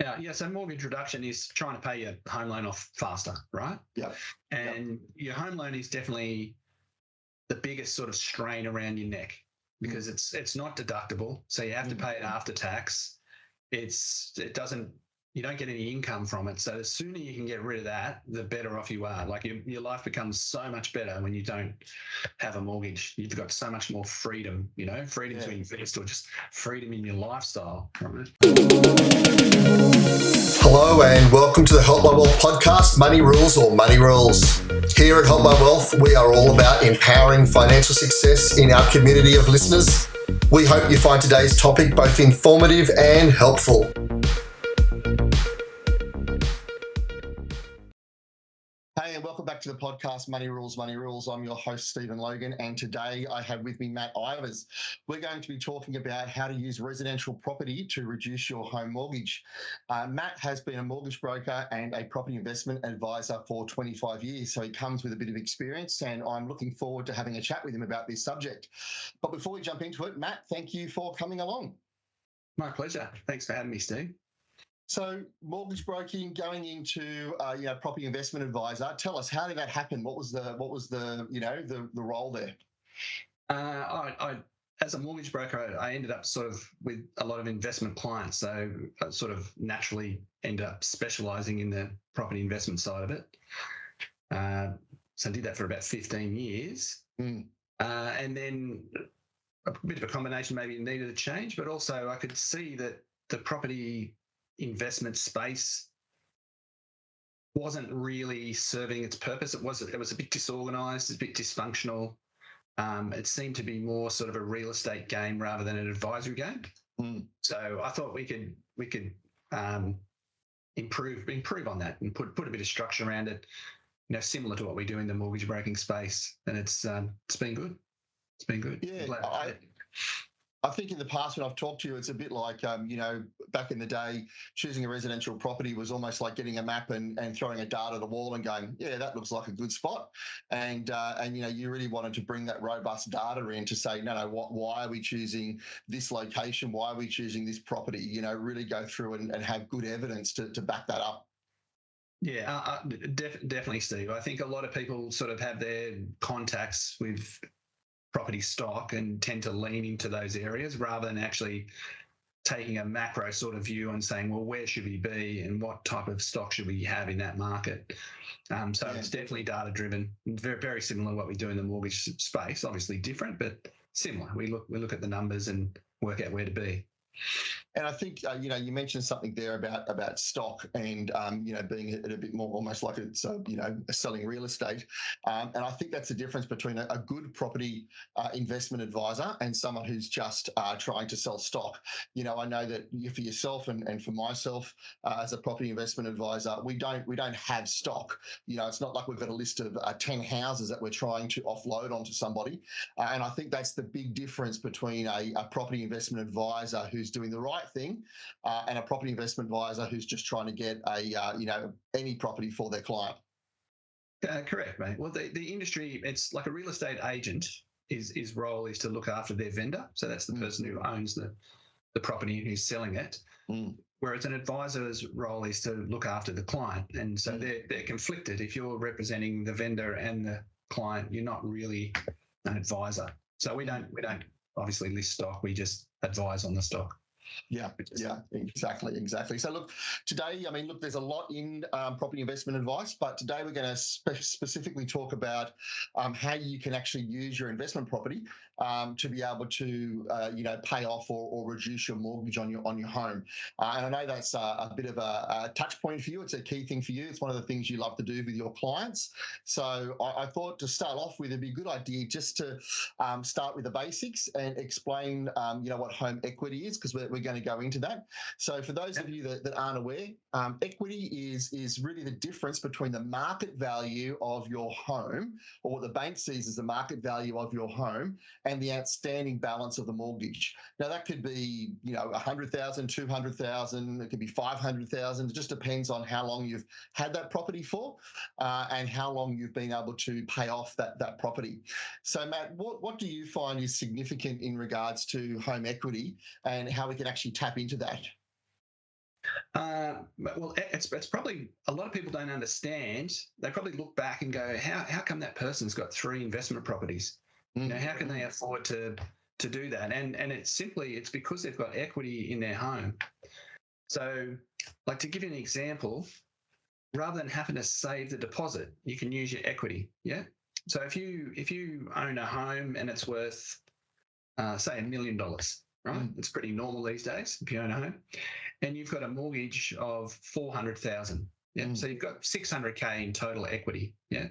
Yeah. So mortgage reduction is trying to pay your home loan off faster, right? Yeah. And your home loan is definitely the biggest sort of strain around your neck because it's not deductible, so you have to pay it after tax. It doesn't, you don't get any income from it. So the sooner you can get rid of that, the better off you are. Like your life becomes so much better when you don't have a mortgage. You've got so much more freedom, freedom to invest or just freedom in your lifestyle. Right? Hello and welcome to the Help My Wealth podcast, Money Rules or Money Rules. Here at Help My Wealth, we are all about empowering financial success in our community of listeners. We hope you find today's topic both informative and helpful. Hey, and welcome back to the podcast, Money Rules, Money Rules. I'm your host, Stephen Logan, and today I have with me Matt Ivers. We're going to be talking about how to use residential property to reduce your home mortgage. Matt has been a mortgage broker and a property investment advisor for 25 years, so he comes with a bit of experience, and I'm looking forward to having a chat with him about this subject. But before we jump into it, Matt, thank you for coming along. My pleasure. Thanks for having me, Steve. So mortgage broking, going into property investment advisor. Tell us, how did that happen? What was the role there? I as a mortgage broker, I ended up sort of with a lot of investment clients, so I sort of naturally ended up specialising in the property investment side of it. So I did that for about 15 years, and then a bit of a combination. Maybe it needed a change, but also I could see that the property investment space wasn't really serving its purpose. It was a bit disorganized, a bit dysfunctional. It seemed to be more sort of a real estate game rather than an advisory game. So I thought we could improve on that and put a bit of structure around it, similar to what we do in the mortgage broking space. And it's been good. It's been good. Yeah. I think in the past when I've talked to you, it's a bit like, back in the day, choosing a residential property was almost like getting a map and throwing a dart at a wall and going, yeah, that looks like a good spot. And you really wanted to bring that robust data in to say, no, why are we choosing this location? Why are we choosing this property? Really go through and have good evidence to back that up. Yeah, definitely, Steve. I think a lot of people sort of have their contacts with property stock and tend to lean into those areas rather than actually taking a macro sort of view and saying, well, where should we be and what type of stock should we have in that market? It's definitely data driven, very, very similar to what we do in the mortgage space. Obviously different, but similar. We look at the numbers and work out where to be. And I think, you mentioned something there about stock and, being a bit more almost like it's, selling real estate. And I think that's the difference between a good property investment advisor and someone who's just trying to sell stock. I know that for yourself and for myself as a property investment advisor, we don't have stock. It's not like we've got a list of 10 houses that we're trying to offload onto somebody. And I think that's the big difference between a property investment advisor who's doing the right thing and a property investment advisor who's just trying to get any property for their client. Correct, mate. Well, the industry, it's like a real estate agent. His role is to look after their vendor, so that's the person who owns the property and who's selling it. Whereas an advisor's role is to look after the client, and so they're conflicted. If you're representing the vendor and the client, you're not really an advisor. So we don't obviously list stock. We just advise on the stock. Yeah, exactly. So look, today, there's a lot in property investment advice, but today we're going to specifically talk about how you can actually use your investment property to be able to, pay off or reduce your mortgage on your home. And I know that's a bit of a touch point for you. It's a key thing for you. It's one of the things you love to do with your clients. So I thought to start off with, it'd be a good idea just to start with the basics and explain, what home equity is, because we're going to go into that. So for those of you that aren't aware, equity is really the difference between the market value of your home, or what the bank sees as the market value of your home, and the outstanding balance of the mortgage. Now that could be, 100,000, 200,000, it could be 500,000. It just depends on how long you've had that property for and how long you've been able to pay off that property. So Matt, what do you find is significant in regards to home equity and how we can actually tap into that? Well, it's probably a lot of people don't understand. They probably look back and go, how come that person's got 3 investment properties? How can they afford to do that? And it's because they've got equity in their home. So, like, to give you an example, rather than having to save the deposit, you can use your equity. Yeah. So if you own a home and it's worth, say, $1 million, right? It's pretty normal these days if you own a home, and you've got a mortgage of 400,000. Yeah. So you've got 600K in total equity. Yeah.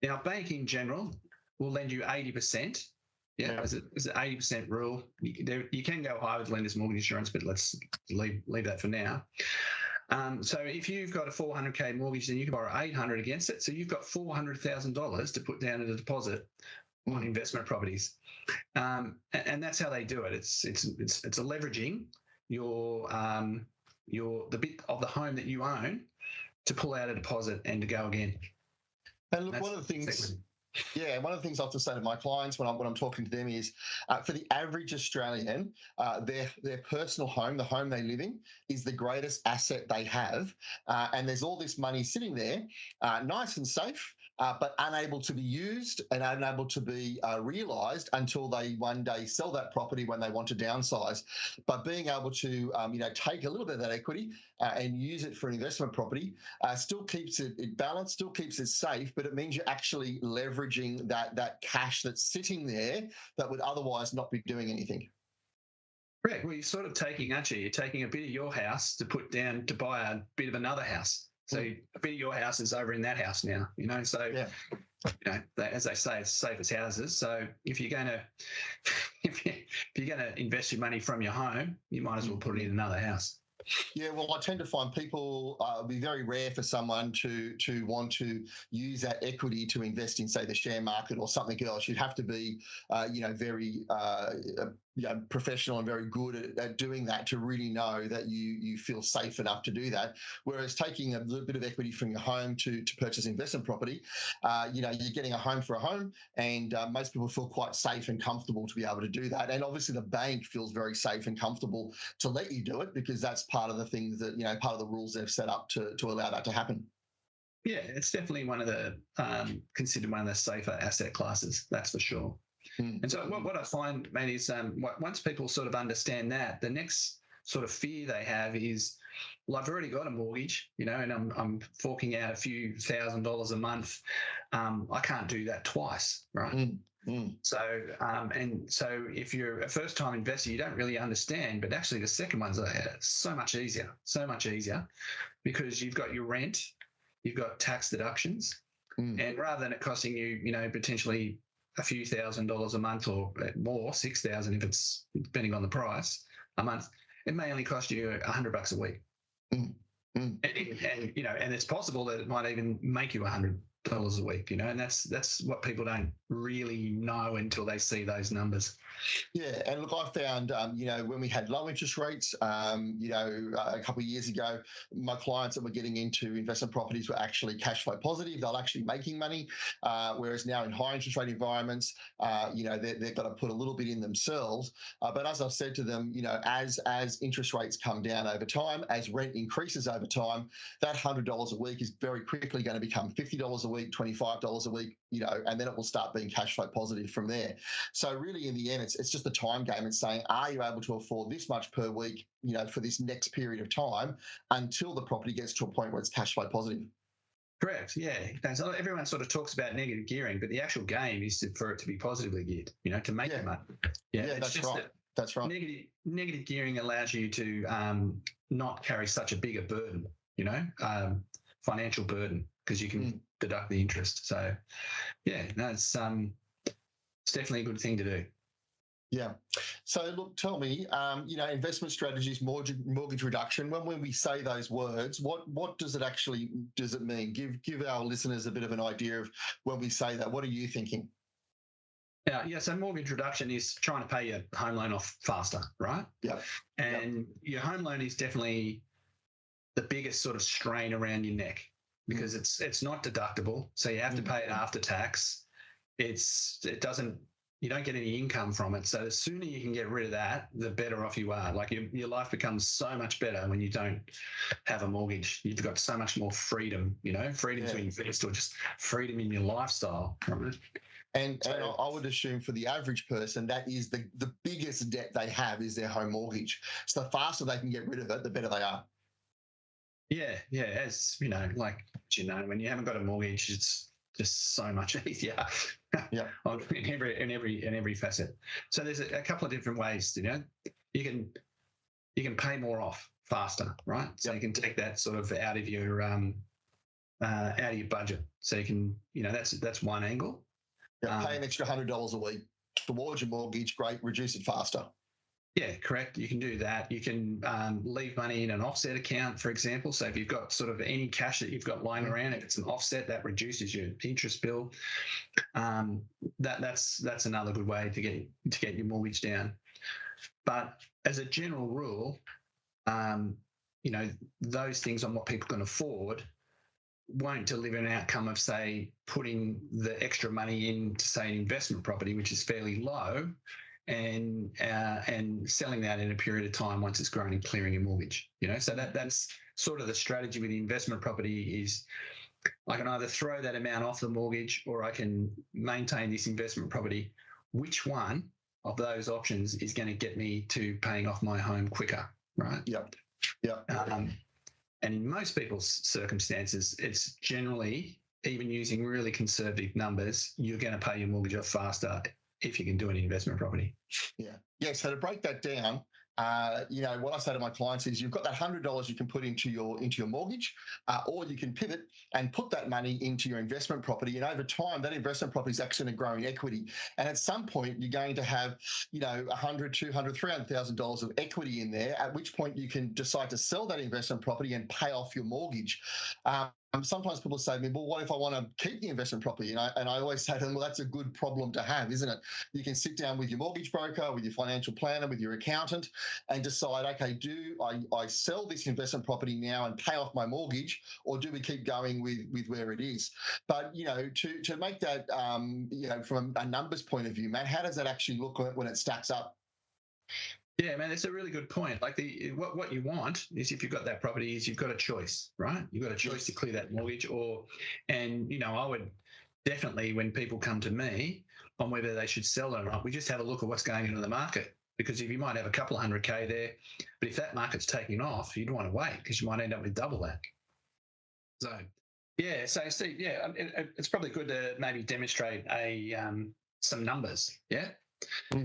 Now, bank in general will lend you 80%. Yeah. It's an 80% rule. You can go higher with lenders mortgage insurance, but let's leave that for now. So if you've got a 400K mortgage, then you can borrow 800 against it. So you've got $400,000 to put down as a deposit on investment properties, and that's how they do it. It's a leveraging the bit of the home that you own to pull out a deposit and to go again. And look, one of the things I have to say to my clients when I'm talking to them is, for the average Australian, their personal home, the home they live in, is the greatest asset they have. And there's all this money sitting there, nice and safe, but unable to be used and unable to be realised until they one day sell that property when they want to downsize. But being able to, take a little bit of that equity and use it for an investment property still keeps it balanced, still keeps it safe, but it means you're actually leveraging that cash that's sitting there that would otherwise not be doing anything. Correct. Well, you're sort of taking, aren't you? You're taking a bit of your house to put down to buy a bit of another house. So a bit of your house is over in that house now, So, as they say, it's safe as houses. So if you're going to invest your money from your home, you might as well put it in another house. Yeah, well, I tend to find people, it'd be very rare for someone to want to use that equity to invest in, say, the share market or something else. You'd have to be, very professional and very good at doing that to really know that you feel safe enough to do that. Whereas taking a little bit of equity from your home to purchase investment property, you're getting a home for a home, and most people feel quite safe and comfortable to be able to do that. And obviously the bank feels very safe and comfortable to let you do it, because that's part of the things that, part of the rules they've set up to allow that to happen. Yeah, it's definitely one of the considered one of the safer asset classes, that's for sure. And so what I find, mate, is once people sort of understand that, the next sort of fear they have is, well, I've already got a mortgage, and I'm forking out a few $1,000s a month. I can't do that twice, right? So if you're a first-time investor, you don't really understand, but actually the second one's so much easier, because you've got your rent, you've got tax deductions, and rather than it costing you, potentially a few $1,000s a month or more, 6,000 if it's depending on the price a month, it may only cost you $100 a week. And it's possible that it might even make you $100 a week, and that's what people don't really know until they see those numbers. Yeah, and look, I found, when we had low interest rates, a couple of years ago, my clients that were getting into investment properties were actually cash flow positive. They're actually making money, whereas now in high interest rate environments, they've got to put a little bit in themselves. But as I've said to them, as interest rates come down over time, as rent increases over time, that $100 a week is very quickly going to become $50 a week, $25 a week, and then it will start being cash flow positive from there. So really, in the end, it's just a time game. It's saying, are you able to afford this much per week, for this next period of time until the property gets to a point where it's cash flow positive? Correct. Yeah. So everyone sort of talks about negative gearing, but the actual game is for it to be positively geared, to make the money. Yeah, that's right. That's right. Negative gearing allows you to not carry such a bigger burden, financial burden, because you can deduct the interest. So, it's definitely a good thing to do. Yeah. So look, tell me, investment strategies, mortgage reduction. When we say those words, what does it mean? Give our listeners a bit of an idea of when we say that. What are you thinking? Yeah. So mortgage reduction is trying to pay your home loan off faster, right? Yeah. And your home loan is definitely the biggest sort of strain around your neck, because it's not deductible, so you have to pay it after tax. It doesn't you don't get any income from it. So the sooner you can get rid of that, the better off you are. Like your life becomes so much better when you don't have a mortgage. You've got so much more freedom, freedom to invest, or just freedom in your lifestyle from it. And I would assume for the average person, that is the biggest debt they have is their home mortgage. So the faster they can get rid of it, the better they are. Yeah. As when you haven't got a mortgage, it's just so much easier. Yeah. in every facet. So there's a couple of different ways. You can pay more off faster, right? So you can take that sort of out of your budget. So you can, that's one angle. Yeah, pay an extra $100 a week towards your mortgage. Great, reduce it faster. Yeah, correct. You can do that. You can leave money in an offset account, for example. So if you've got sort of any cash that you've got lying around, if it's an offset, that reduces your interest bill. That's another good way to get your mortgage down. But as a general rule, those things on what people can afford won't deliver an outcome of, say, putting the extra money into, say, an investment property, which is fairly low, and selling that in a period of time once it's grown and clearing your mortgage. So that's sort of the strategy with the investment property is I can either throw that amount off the mortgage or I can maintain this investment property. Which one of those options is going to get me to paying off my home quicker, right? Yep. And in most people's circumstances, it's generally, even using really conservative numbers, you're going to pay your mortgage off faster if you can do an investment property. Yeah. So to break that down, what I say to my clients is you've got that $100 you can put into your mortgage, or you can pivot and put that money into your investment property. And over time, that investment property is actually going to grow in equity. And at some point, you're going to have, $100, $200, $300,000 of equity in there, at which point you can decide to sell that investment property and pay off your mortgage. Sometimes people say to me, well, what if I want to keep the investment property? And I always say to them, well, that's a good problem to have, isn't it? You can sit down with your mortgage broker, with your financial planner, with your accountant, and decide, okay, do I sell this investment property now and pay off my mortgage, or do we keep going with where it is? But, to make that, from a numbers point of view, Matt, how does that actually look when it stacks up? Yeah, man, that's a really good point. Like what you want is, if you've got that property, is you've got a choice, right? You've got a choice to clear that mortgage, I would definitely, when people come to me on whether they should sell it or not, we just have a look at what's going into the market. Because if you might have a couple of $100K there, but if that market's taking off, you'd want to wait because you might end up with double that. So, yeah. So, Steve, it's probably good to maybe demonstrate some numbers. Yeah.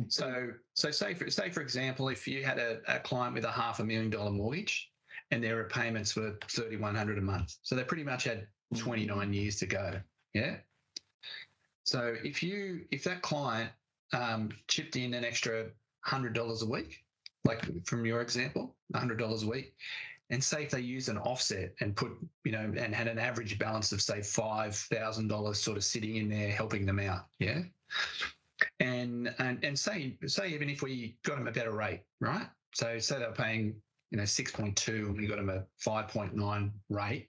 So say for example, if you had a client with a $500,000 mortgage and their repayments were $3,100 a month, so they pretty much had 29 years to go. Yeah. So if that client chipped in an extra $100 a week, like from your example, $100 a week, and say if they used an offset and put, and had an average balance of say $5,000 sort of sitting in there helping them out. Yeah. And say even if we got them a better rate, right? So say they were paying 6.2 and we got them a 5.9 rate,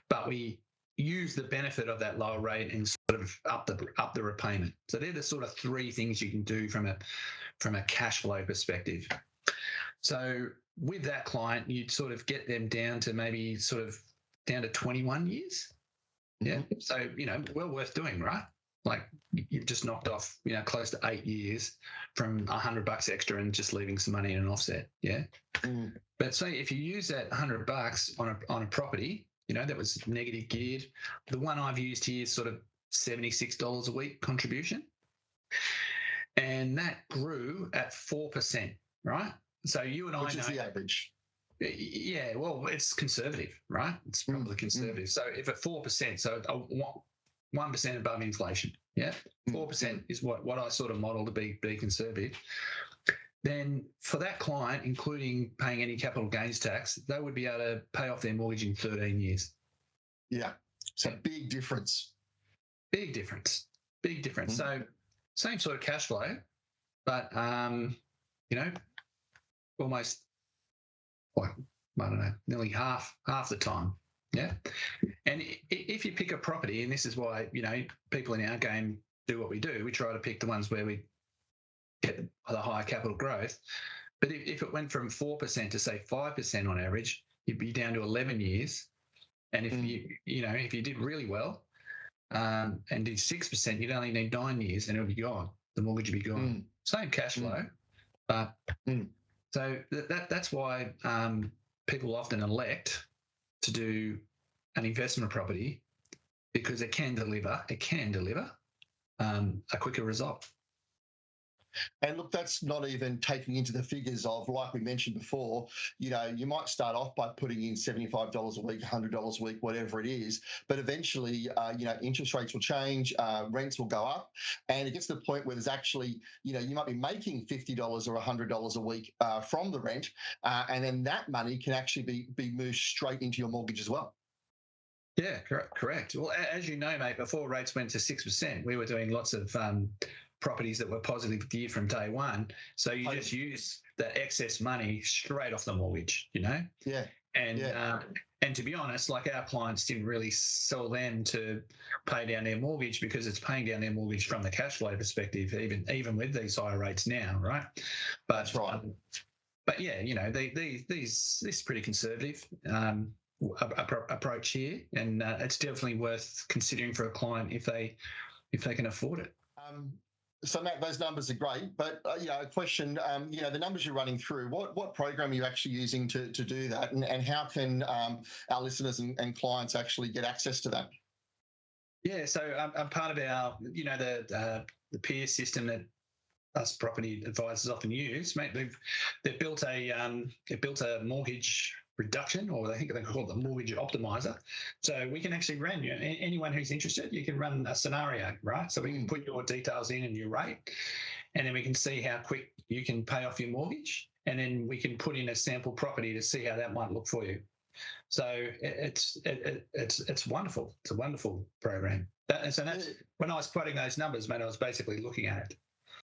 but we use the benefit of that lower rate and sort of up the repayment. So they're the sort of three things you can do from a cash flow perspective. So with that client, you'd sort of get them down to maybe sort of down to 21 years. Yeah. So well worth doing, right? Like you've just knocked off, close to 8 years from $100 extra and just leaving some money in an offset. Yeah. But say if you use that $100 on a property, that was negative geared. The one I've used here is sort of $76 a week contribution. And that grew at 4%, right? So you and I know. Which is the average. Yeah, well, it's conservative, right? It's probably conservative. So if at 4%, so 1% above inflation, yeah, 4% is what I sort of model to be conservative. Then for that client, including paying any capital gains tax, they would be able to pay off their mortgage in 13 years. Yeah, so big difference. Big difference. So same sort of cash flow, but almost, I don't know, nearly half the time. Yeah. And if you pick a property, and this is why, people in our game do what we do, we try to pick the ones where we get the higher capital growth. But if it went from 4% to say 5% on average, you'd be down to 11 years. And if if you did really well and did 6%, you'd only need 9 years and it'll be gone. The mortgage would be gone. Same cash flow, but so that's why people often elect to do an investment property, because it can deliver a quicker result. And look, that's not even taking into the figures of, like we mentioned before, you might start off by putting in $75 a week, $100 a week, whatever it is, but eventually, interest rates will change, rents will go up, and it gets to the point where there's actually, you might be making $50 or $100 a week from the rent, and then that money can actually be moved straight into your mortgage as well. Yeah, correct. Well, as you know, mate, before rates went to 6%, we were doing lots of properties that were positive year from day one. So you just use that excess money straight off the mortgage, Yeah. And to be honest, like, our clients didn't really sell them to pay down their mortgage, because it's paying down their mortgage from the cash flow perspective, even with these higher rates now, right? But, that's right. But yeah, this is pretty conservative approach here, and it's definitely worth considering for a client if they can afford it. So Matt, those numbers are great, but a question, the numbers you're running through, what program are you actually using to do that, and how can our listeners and clients actually get access to that? Yeah, so I'm part of our, the peer system that us property advisors often use. Mate, they've built a mortgage reduction, or I think they call it the mortgage optimizer. So we can actually run, anyone who's interested, you can run a scenario, right? So we can put your details in and your rate, and then we can see how quick you can pay off your mortgage, and then we can put in a sample property to see how that might look for you. So it's wonderful. It's a wonderful program. That's when I was quoting those numbers, mate, I was basically looking at it.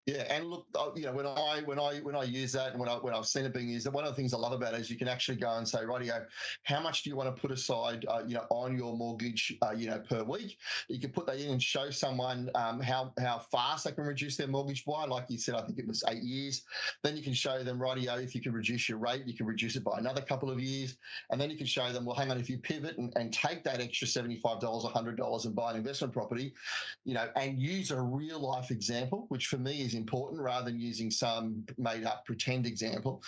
Yeah, and look, when I use that, and when I've seen it being used, one of the things I love about it is you can actually go and say, rightio, how much do you want to put aside, on your mortgage, per week? You can put that in and show someone how fast they can reduce their mortgage by. Like you said, I think it was 8 years. Then you can show them, rightio, if you can reduce your rate, you can reduce it by another couple of years, and then you can show them, well, hang on, if you pivot and take that extra $75, $100 and buy an investment property, and use a real life example, which for me is important rather than using some made up pretend example.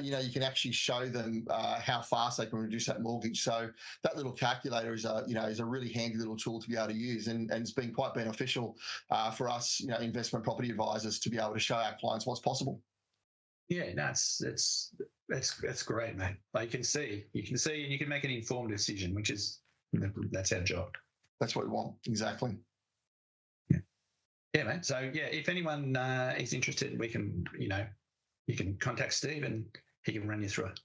You can actually show them how fast they can reduce that mortgage. So that little calculator is a really handy little tool to be able to use, and it's been quite beneficial for us, investment property advisors, to be able to show our clients what's possible. Yeah, no, it's great, mate. Like, you can see, and you can make an informed decision, that's our job. That's what we want, exactly. Yeah, mate. So yeah, if anyone is interested, we can, you can contact Steve and he can run you through it.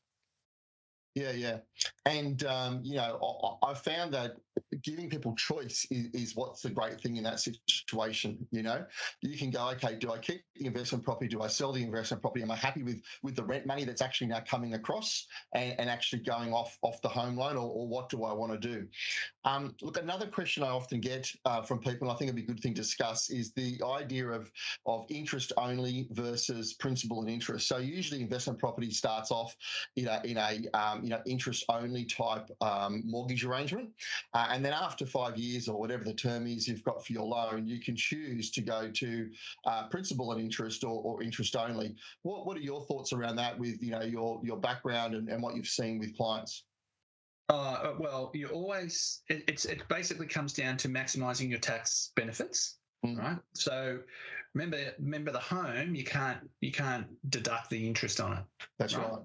Yeah. And, I found that giving people choice is what's the great thing in that situation. You can go, okay, do I keep the investment property? Do I sell the investment property? Am I happy with the rent money that's actually now coming across and actually going off the home loan, or what do I want to do? Look, another question I often get from people, and I think it'd be a good thing to discuss, is the idea of interest only versus principal and interest. So usually investment property starts off in a interest only type mortgage arrangement, and then after 5 years or whatever the term is you've got for your loan, you can choose to go to principal and interest or interest only. What are your thoughts around that with your background and what you've seen with clients? Well, it basically comes down to maximising your tax benefits, right? So remember the home, you can't deduct the interest on it. That's right.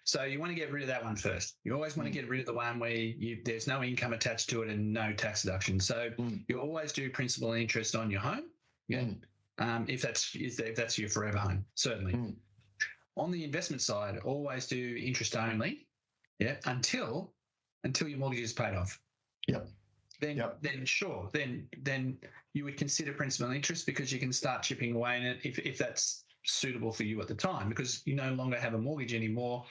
So you want to get rid of that one first. You always want to get rid of the one where there's no income attached to it and no tax deduction. So you always do principal and interest on your home. Yeah. If that's your forever home, certainly. On the investment side, always do interest only. Yeah. Until your mortgage is paid off. Yep. Then sure. Then you would consider principal and interest, because you can start chipping away in it if that's suitable for you at the time, because you no longer have a mortgage anymore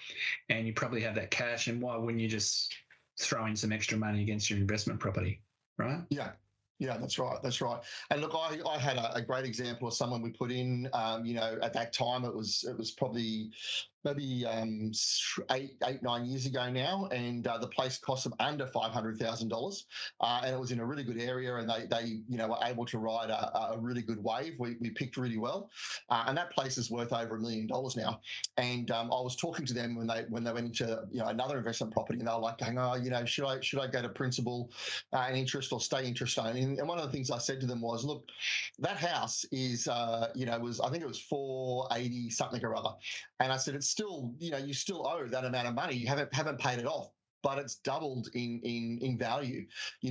and you probably have that cash, and why wouldn't you just throw in some extra money against your investment property, right? Yeah. Yeah, that's right. That's right. And look, I had a great example of someone we put in. At that time it was probably maybe 9 years ago now, and the place cost them under $500,000, and it was in a really good area, and they were able to ride a really good wave. We picked really well, and that place is worth over $1 million now. And I was talking to them when they went into another investment property, and they were like, going, oh, should I go to principal and interest or stay interest only? And one of the things I said to them was, look, that house is was, I think it was 480 something or other, and I said, it's still, you still owe that amount of money. You haven't paid it off, but it's doubled in value.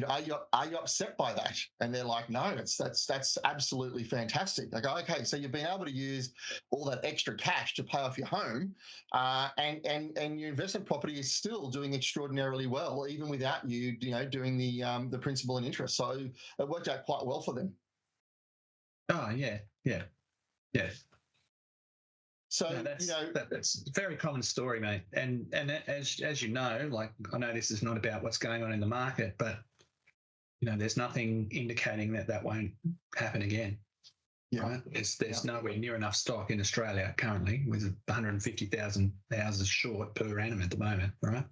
Are you upset by that? And they're like, no, that's absolutely fantastic. I go, okay, so you've been able to use all that extra cash to pay off your home, and your investment property is still doing extraordinarily well, even without you, doing the principal and interest. So it worked out quite well for them. Oh yeah. So no, that's a very common story, mate. And as you know, like, I know this is not about what's going on in the market, but there's nothing indicating that won't happen again. Yeah. Right? There's nowhere near enough stock in Australia currently, with 150,000 houses short per annum at the moment, right?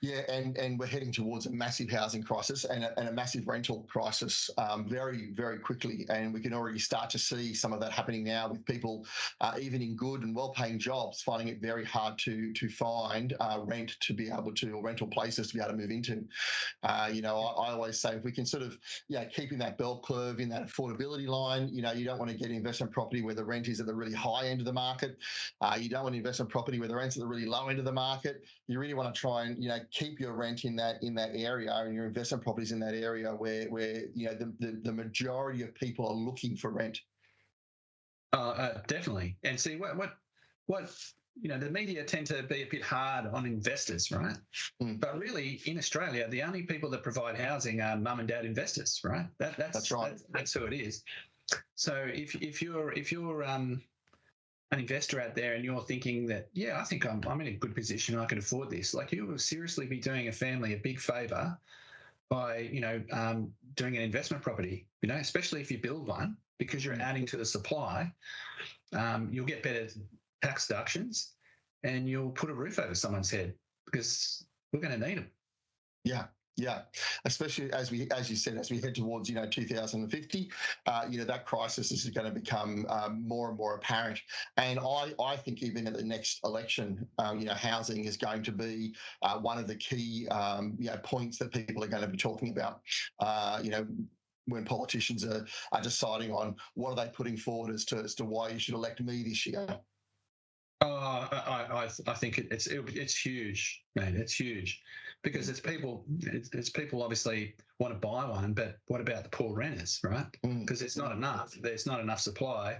Yeah, and we're heading towards a massive housing crisis and a massive rental crisis very, very quickly. And we can already start to see some of that happening now, with people even in good and well-paying jobs finding it very hard to find rent to be able to, or rental places to be able to move into. I always say, if we can sort of keep in that bell curve, in that affordability line, you don't want to get an investment property where the rent is at the really high end of the market. You don't want an investment property where the rent's at the really low end of the market. You really want to try and keep your rent in that area, and your investment properties in that area where the majority of people are looking for rent. Definitely. And see what the media tend to be a bit hard on investors, right? But really, in Australia, the only people that provide housing are mum and dad investors, right? That's right. That's who it is. So if you're an investor out there and you're thinking that, I think I'm in a good position, I can afford this, like, you will seriously be doing a family a big favour by doing an investment property, especially if you build one, because you're adding to the supply. You'll get better tax deductions, and you'll put a roof over someone's head, because we're going to need them. Yeah, especially as you said, as we head towards 2050, that crisis is going to become more and more apparent. And I think even at the next election, housing is going to be one of the key points that people are going to be talking about. When politicians are deciding on what are they putting forward as to why you should elect me this year. I think it's huge, mate. It's huge, because it's people obviously want to buy one, but what about the poor renters, right? Because it's not enough. There's not enough supply.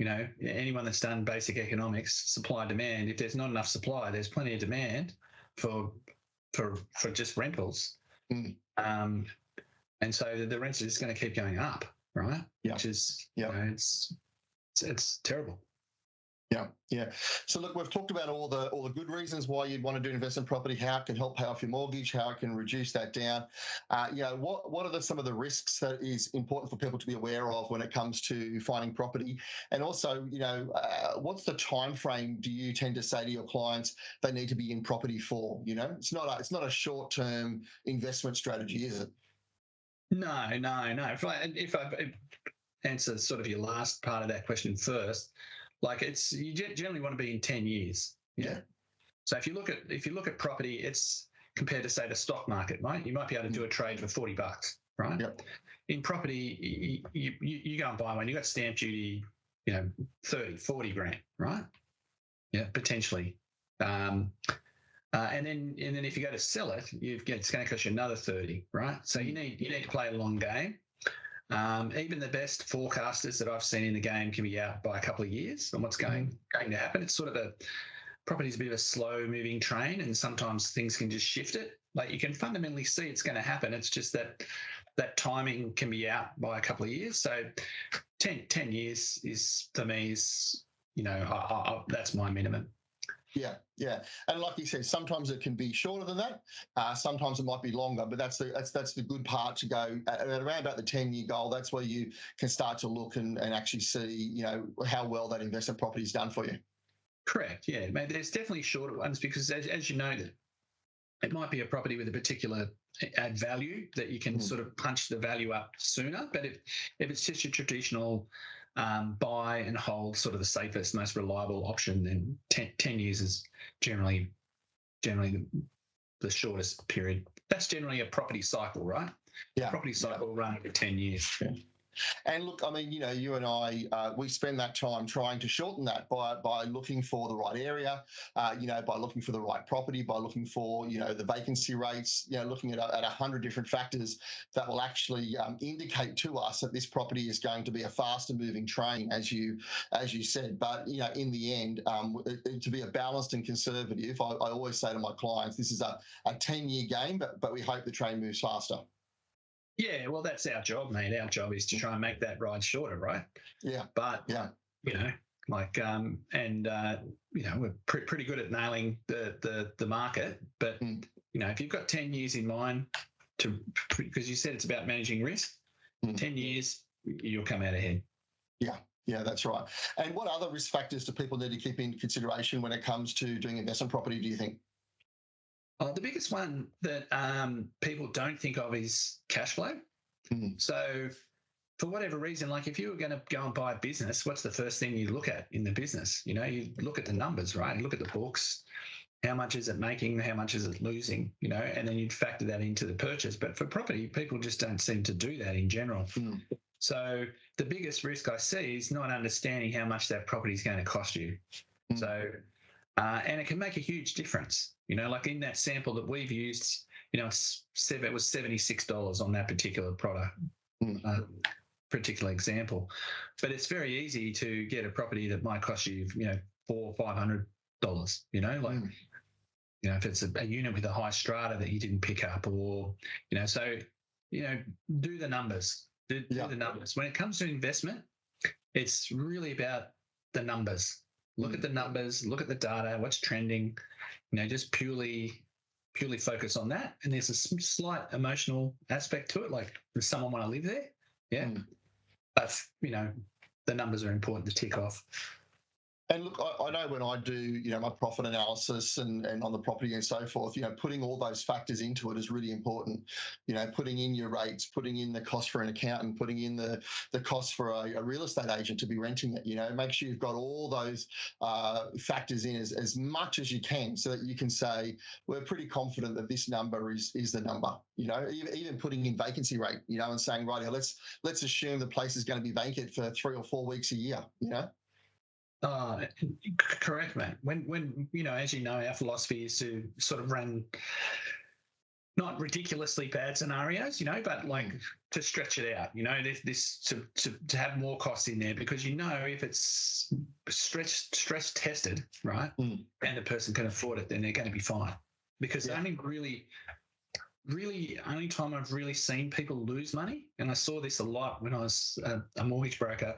Anyone that's done basic economics, supply demand. If there's not enough supply, there's plenty of demand for just rentals. And so the rents are just going to keep going up, right? Yeah. Which is it's terrible. Yeah. So look, we've talked about all the good reasons why you'd want to do investment property, how it can help pay off your mortgage, how it can reduce that down. What are some of the risks that is important for people to be aware of when it comes to finding property? And also, what's the time frame do you tend to say to your clients they need to be in property for? It's not a short-term investment strategy, is it? No. If I answer sort of your last part of that question first, like, you generally want to be in 10 years. Yeah. So if you look at property, it's compared to, say, the stock market, right? You might be able to do a trade for $40, right? Yep. In property, you go and buy one, you got stamp duty, 30, 40 grand, right? Yeah, potentially. And then if you go to sell it, it's going to cost you another 30, right? So you need to play a long game. Even the best forecasters that I've seen in the game can be out by a couple of years on what's going to happen. It's sort of property's a bit of a slow moving train, and sometimes things can just shift it. Like, you can fundamentally see it's going to happen. It's just that timing can be out by a couple of years. So 10 years is, for me, that's my minimum. Yeah, yeah, and like you said, sometimes it can be shorter than that. Sometimes it might be longer, but that's the good part to go at around about the 10-year goal. That's where you can start to look and actually see, how well that investment property's done for you. Correct. Yeah, mate. There's definitely shorter ones because, as you know, it might be a property with a particular add value that you can sort of punch the value up sooner. But if it's just your traditional buy and hold, sort of the safest, most reliable option, then 10 years is generally the shortest period. That's generally a property cycle, right? Yeah. Property cycle running for 10 years. Yeah. And look, I mean, you and I, we spend that time trying to shorten that by looking for the right area, by looking for the right property, by looking for, the vacancy rates, looking at 100 different factors that will actually indicate to us that this property is going to be a faster moving train, as you said. But, in the end, to be a balanced and conservative, I always say to my clients, this is a 10-year game, but we hope the train moves faster. Yeah, well, that's our job, mate. Our job is to try and make that ride shorter, right? Yeah. But, yeah, we're pretty good at nailing the market. But, if you've got 10 years in mind, because you said it's about managing risk, 10 years, you'll come out ahead. Yeah. Yeah, that's right. And what other risk factors do people need to keep in consideration when it comes to doing investment property, do you think? The biggest one that people don't think of is cash flow. So for whatever reason, like if you were going to go and buy a business, what's the first thing you look at in the business? You look at the numbers, right? You look at the books. How much is it making? How much is it losing? And then you'd factor that into the purchase. But for property, people just don't seem to do that in general. So the biggest risk I see is not understanding how much that property is going to cost you. So, and it can make a huge difference. Like in that sample that we've used, it was $76 on that particular product, particular example. But it's very easy to get a property that might cost you, $400 or $500. If it's a unit with a high strata that you didn't pick up, or do the numbers. Do the numbers. When it comes to investment, it's really about the numbers. Look at the numbers, look at the data, what's trending, just purely focus on that. And there's a slight emotional aspect to it. Like, does someone want to live there? Yeah. But, the numbers are important to tick off. And look, I know when I do, my profit analysis and on the property and so forth, putting all those factors into it is really important. Putting in your rates, putting in the cost for an accountant, putting in the cost for a real estate agent to be renting it, make sure you've got all those factors in as much as you can, so that you can say, we're pretty confident that this number is the number. Even putting in vacancy rate, and saying, right, let's assume the place is going to be vacant for 3 or 4 weeks a year, Correct, mate. When as you know, our philosophy is to sort of run not ridiculously bad scenarios, but like to stretch it out. This to have more costs in there, because if it's stress tested, right, and the person can afford it, then they're going to be fine. Because the only time I've really seen people lose money, and I saw this a lot when I was a mortgage broker,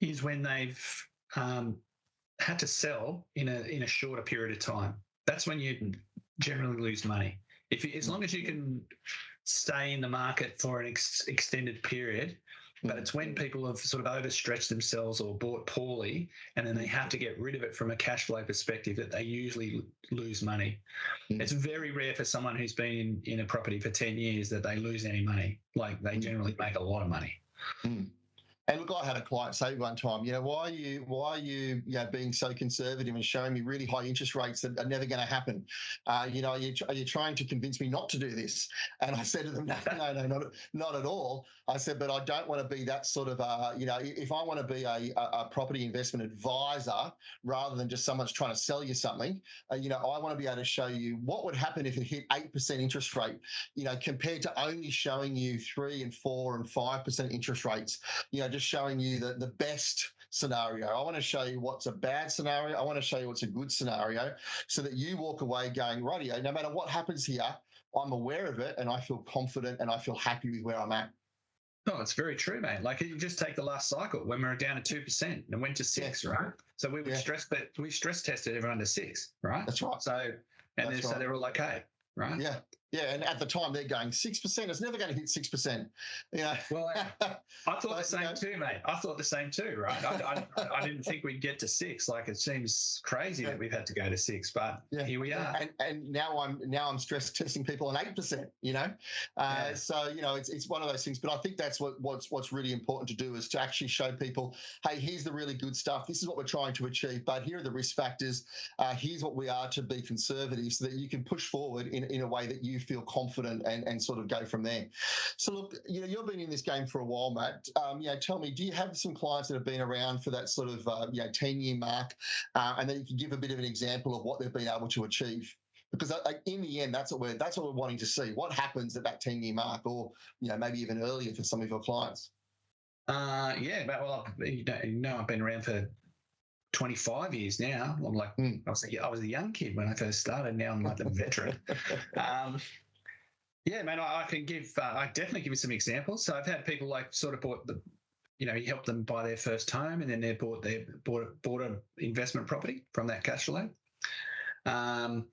is when they've had to sell in a shorter period of time. That's when you generally lose money. As long as you can stay in the market for an extended period, but it's when people have sort of overstretched themselves or bought poorly, and then they have to get rid of it from a cash flow perspective, that they usually lose money. It's very rare for someone who's been in a property for 10 years that they lose any money. Like, they generally make a lot of money. And look, I had a client say one time, why are you being so conservative and showing me really high interest rates that are never going to happen? Are you trying to convince me not to do this? And I said to them, no, not at all. I said, but I don't want to be that sort of, if I want to be a property investment advisor rather than just someone's trying to sell you something, I want to be able to show you what would happen if it hit 8% interest rate, compared to only showing you 3 and 4 and 5% interest rates, just showing you the best scenario. I want to show you what's a bad scenario. I want to show you what's a good scenario, so that you walk away going, rightio, no matter what happens here, I'm aware of it and I feel confident and I feel happy with where I'm at. Oh, it's very true, mate. Like you just take the last cycle when we were down at 2% and went to 6, right? So we would stress tested everyone to 6, right? That's right. So so they're all okay, right? Yeah. Yeah, and at the time they're going 6%. It's never going to hit 6%. You know. Well, I thought the same too, mate. I thought the same too, right? I didn't think we'd get to 6. Like it seems crazy that we've had to go to 6, but here we are. And now I'm stress testing people on 8%. You know, so you know it's one of those things. But I think that's what's really important to do is to actually show people, hey, here's the really good stuff. This is what we're trying to achieve. But here are the risk factors. Here's what we are to be conservative, so that you can push forward in a way that you feel confident and sort of go from there. So look, you know, you've been in this game for a while, Matt. You know, tell me, do you have some clients that have been around for that sort of 10-year mark, and then you can give a bit of an example of what they've been able to achieve? Because in the end, that's what we're wanting to see. What happens at that 10-year mark, or you know, maybe even earlier for some of your clients? Yeah, but well, you know, I've been around for 25 years now. I'm like, I was a young kid when I first started. Now I'm like a veteran. Yeah, man, I can give. I definitely give you some examples. So I've had people like sort of bought you help them buy their first home, and then they bought an investment property from that cash flow, and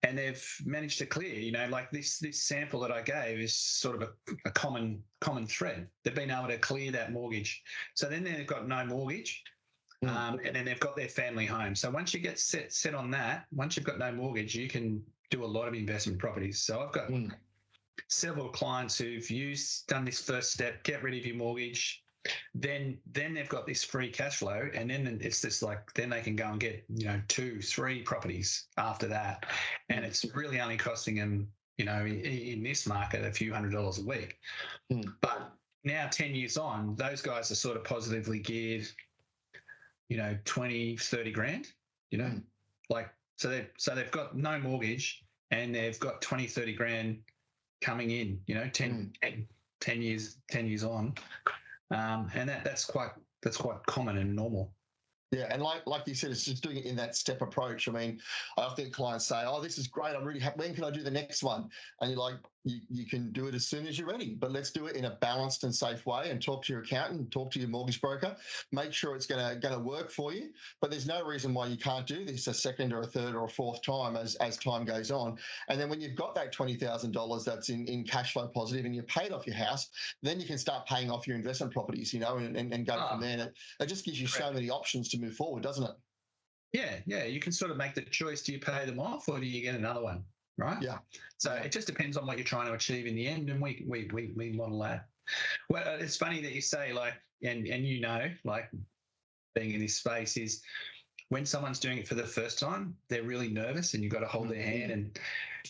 they've managed to clear. You know, like this sample that I gave is sort of a common thread. They've been able to clear that mortgage. So then they've got no mortgage. And then they've got their family home. So once you get set on that, once you've got no mortgage, you can do a lot of investment properties. So I've got several clients who've done this first step, get rid of your mortgage. Then they've got this free cash flow, and then it's just like then they can go and get 2, 3 properties after that, and it's really only costing them in this market a few $100s a week. But now 10 years on, those guys are sort of positively geared. 20, 30 grand, like, so they've got no mortgage and they've got 20, 30 grand coming in, 10 years on. And that's quite common and normal. Yeah, and like you said, it's just doing it in that step approach. I mean, I often get clients say, "Oh, this is great. I'm really happy. When can I do the next one?" And you're like, you can do it as soon as you're ready, but let's do it in a balanced and safe way. And talk to your accountant, talk to your mortgage broker, make sure it's going to work for you. But there's no reason why you can't do this a second or a third or a fourth time as time goes on. And then when you've got that $20,000 that's in cash flow positive and you've paid off your house, then you can start paying off your investment properties, and go from there. And it just gives you so many options to move forward, doesn't it? Yeah. You can sort of make the choice. Do you pay them off or do you get another one? Right? Yeah. So it just depends on what you're trying to achieve in the end, and we model that. Well, it's funny that you say like, and like being in this space is when someone's doing it for the first time, they're really nervous, and you've got to hold their hand, and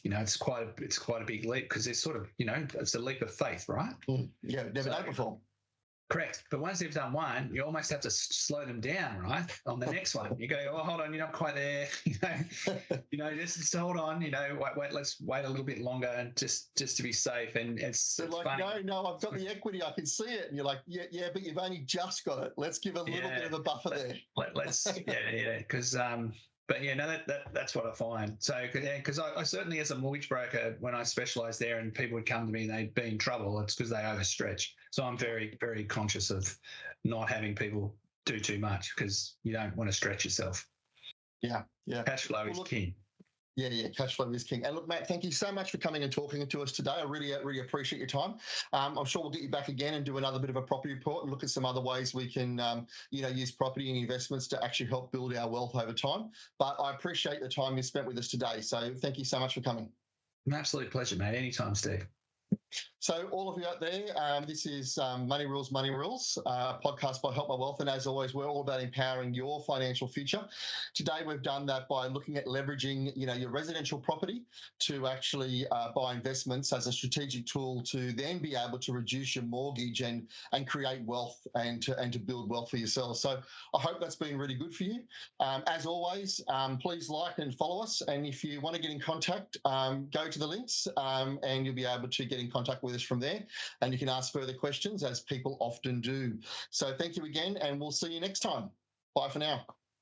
it's quite a big leap because it's sort of it's a leap of faith, right? Yeah, never done before. Correct. But once they've done one, you almost have to slow them down, right? On the next one. You go, oh, hold on, you're not quite there. Just hold on, wait, let's wait a little bit longer and just to be safe. And it's like, funny. No, I've got the equity, I can see it. And you're like, yeah, but you've only just got it. Let's give a little bit of a buffer there. Let's because but that's what I find. So, because I certainly, as a mortgage broker, when I specialised there and people would come to me and they'd be in trouble, it's because they overstretch. So I'm very, very conscious of not having people do too much because you don't want to stretch yourself. Yeah. Cash flow is king. Yeah, cash flow is king. And look, Matt, thank you so much for coming and talking to us today. I really appreciate your time. I'm sure we'll get you back again and do another bit of a property report and look at some other ways we can, use property and investments to actually help build our wealth over time. But I appreciate the time you spent with us today. So thank you so much for coming. An absolute pleasure, mate. Anytime, Steve. So all of you out there, this is Money Rules, a podcast by Help My Wealth. And as always, we're all about empowering your financial future. Today, we've done that by looking at leveraging, your residential property to actually buy investments as a strategic tool to then be able to reduce your mortgage and create wealth and to build wealth for yourself. So I hope that's been really good for you. As always, please like and follow us. And if you want to get in contact, go to the links and you'll be able to get in contact with us from there, and you can ask further questions as people often do. So thank you again, and we'll see you next time. Bye for now.